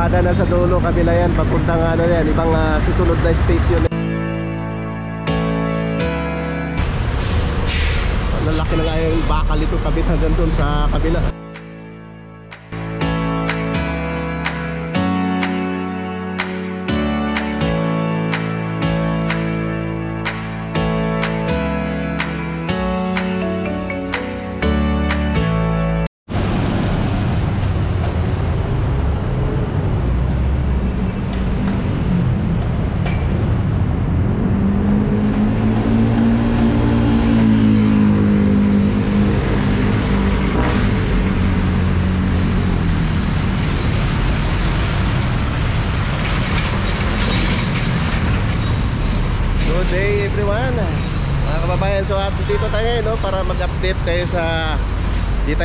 kalsada na sa dulo, kabila yan, papuntang ano yan, ibang susunod na station. Lalaki na nga yung bakal ito, kabit hanggang doon sa kabila. Good day everyone, mga kababayan. So at dito tayo ngayon, no, para mag-update kayo sa dito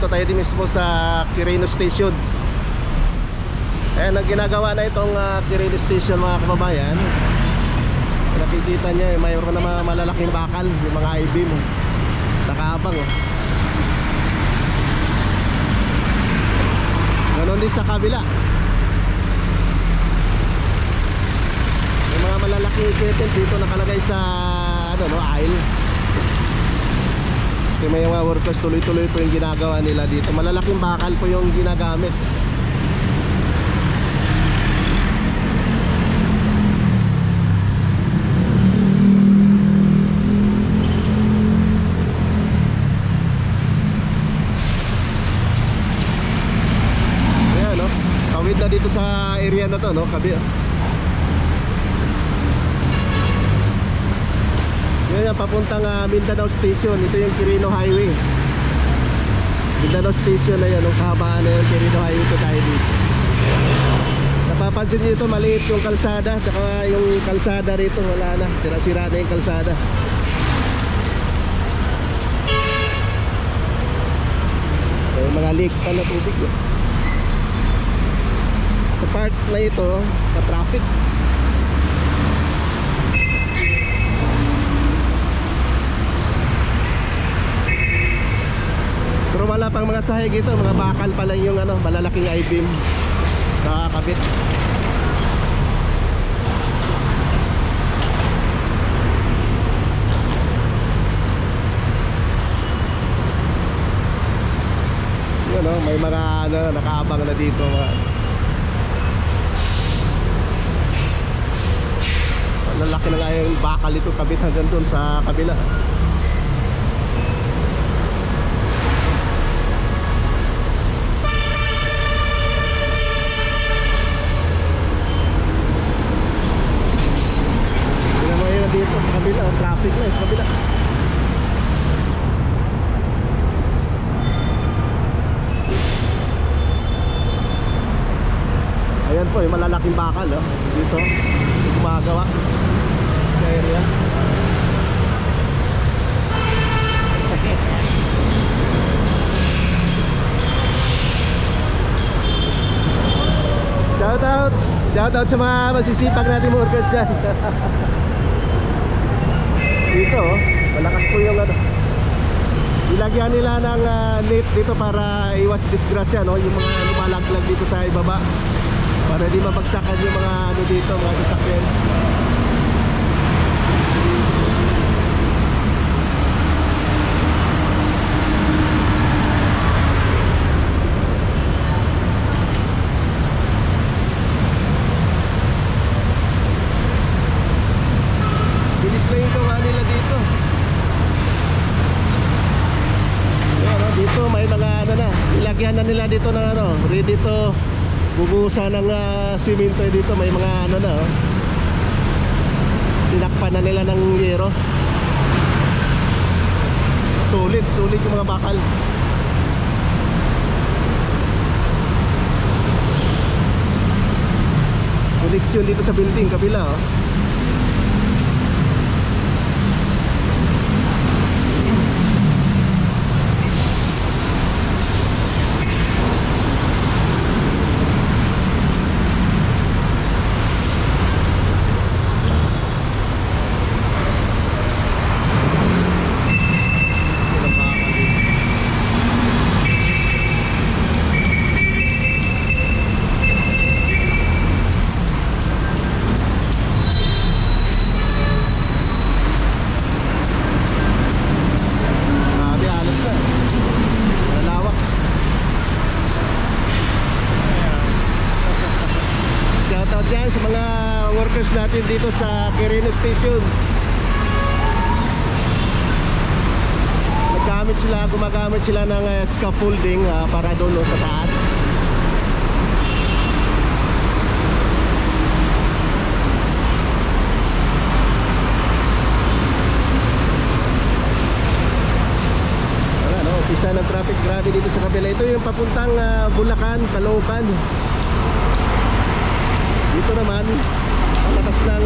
tayo mismo sa Quirino Station. Ayan ang ginagawa na itong Quirino Station, mga kababayan. Nakikita nyo, mayroon na mga malalaking bakal, yung mga I-beam nakaabang, oh. Ganon din sa kabila, mga malalaking equipment dito nakalagay sa aisle. Yung mga workers tuloy-tuloy po yung ginagawa nila dito. Malalaking bakal po yung ginagamit. Ayan, no? Tawid na dito sa area na to, no? Yan, papuntang Mindanao Station. Ito yung Quirino Highway. Mindanao Station na yan, ang kahabaan na yung Quirino Highway. Ito tayo dito. Napapansin nyo ito, maliit yung kalsada. Tsaka yung kalsada rito, wala na, sira-sira na yung kalsada. May mga leak pa na tubig, no? Sa part na ito, sa traffic. Pero wala pang mga sahig ito, mga bakal pa lang yung malalaking I-beam nakakabit. Yun, no? May mga nakaabang na dito, malalaki na nga yung bakal ito, kabit hanggang doon sa kabila. Dito sa kabila, traffic na sa kabila. Ayan po yung malalaking bakal, oh, dito gumagawa sa area. Shout out sa mga masisipag natin workers dyan. Dito, malakas po yung ilagyan nila ng net dito para iwas disgrasya, no? Yung mga lumalaglag dito sa ibaba, para di mabagsakan yung mga dito, mga sasakyan. Dito may mga ilagyan na nila dito ng ready to bubuhusan ng simento. Dito may mga tinakpan na nila ng yero. Solid yung mga bakal. Koneksyon dito sa building kabila, oh. natin dito sa Quirino Station. Gumagamit sila ng scaffolding para doon sa taas. Wala, no? Umpisa ng traffic, grabe dito sa kabila. Ito yung papuntang Bulacan, Caloocan. Dito naman ang lakas ng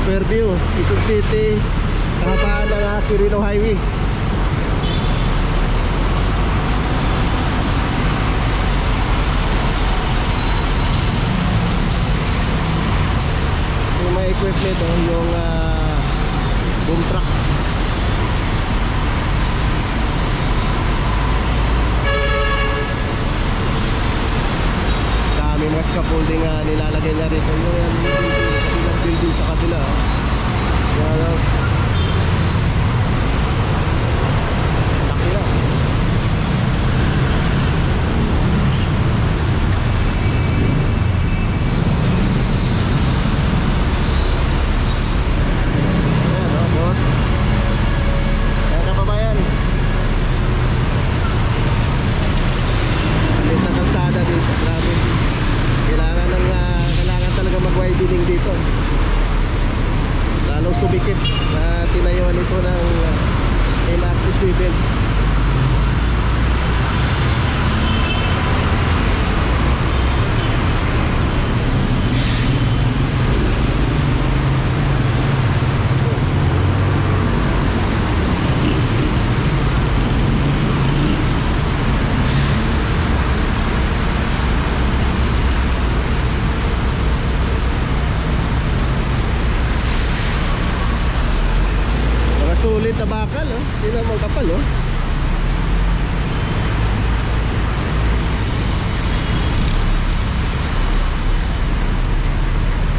Fairview, Quezon City, kahabaan ng Quirino Highway. Yung mga equipment, yung boom truck. Dami mga scaffolding nilalagay na rito. Yung building sa kabila. Subikit na tinayuan ito ng MRT Civil. Sulit na bakal, oh. Hindi naman kapal, oh.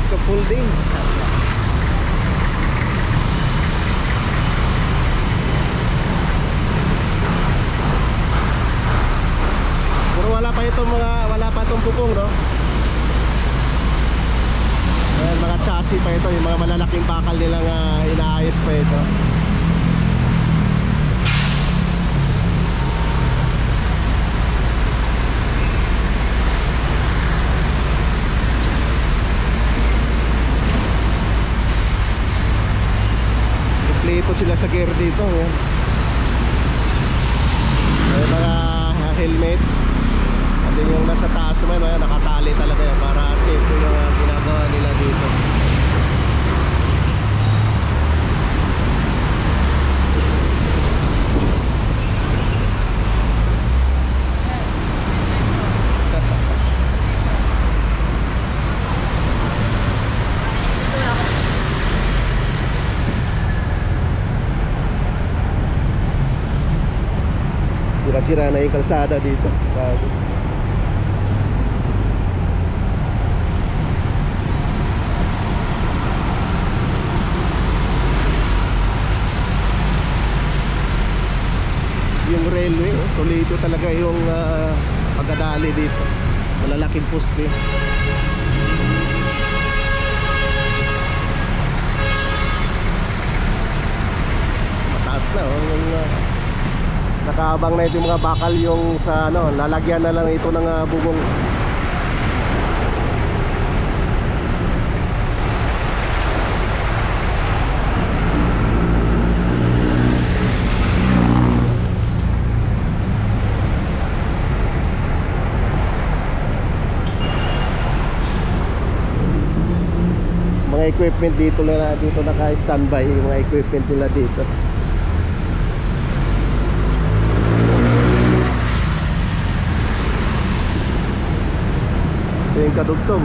Scaffolding. Pero wala pa itong bubong, no? Ayan, mga chassis pa ito, yung mga malalaking bakal nilang inaayos pa ito. Ito sila sa gear dito, eh. May mga helmet. At din yung nasa taas naman, nakatali talaga yan para safe yung ginagawa nila dito. Sira-sira na yung kalsada dito. Bago. Yung railway, solido talaga yung pagkadali dito. Malalaking poste. Mataas na, nakaabang na ito yung mga bakal, yung sa lalagyan na lang ito ng bubong. Mga equipment dito naka-standby, yung mga equipment nila dito. Yung kadugtong.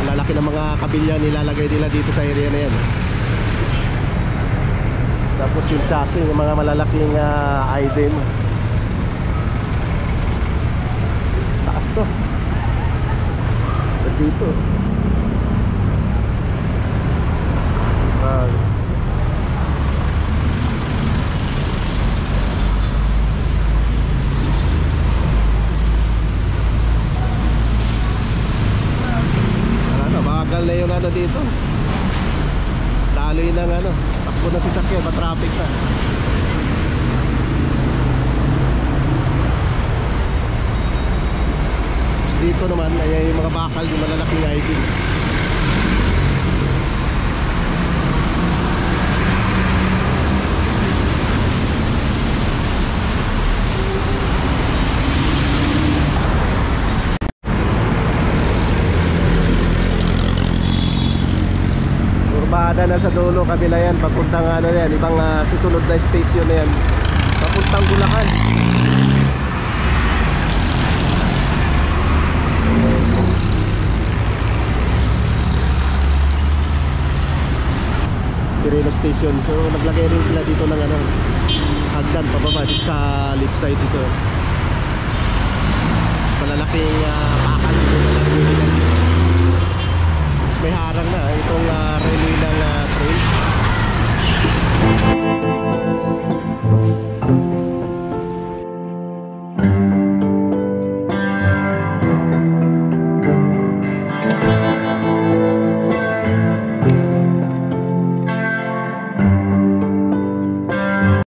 Malalaki ng mga kabilya nilalagay nila dito sa area na yan. Tapos yung chassis, yung mga malalaking item. Taas to. Dito. Bagal na yung ano dito. Daloy ng ano, takbo na sasakyan, pa-traffic na. Tapos dito naman, ay yung mga bakal, yung malalaking idol. Urbada na sa dulo, kabila yan, papuntang ano yan, ibang susunod na station na yan, papuntang Bulacan. Quirino Station. So naglagay rin sila dito ng ano, hagdan pababa dito sa left side dito.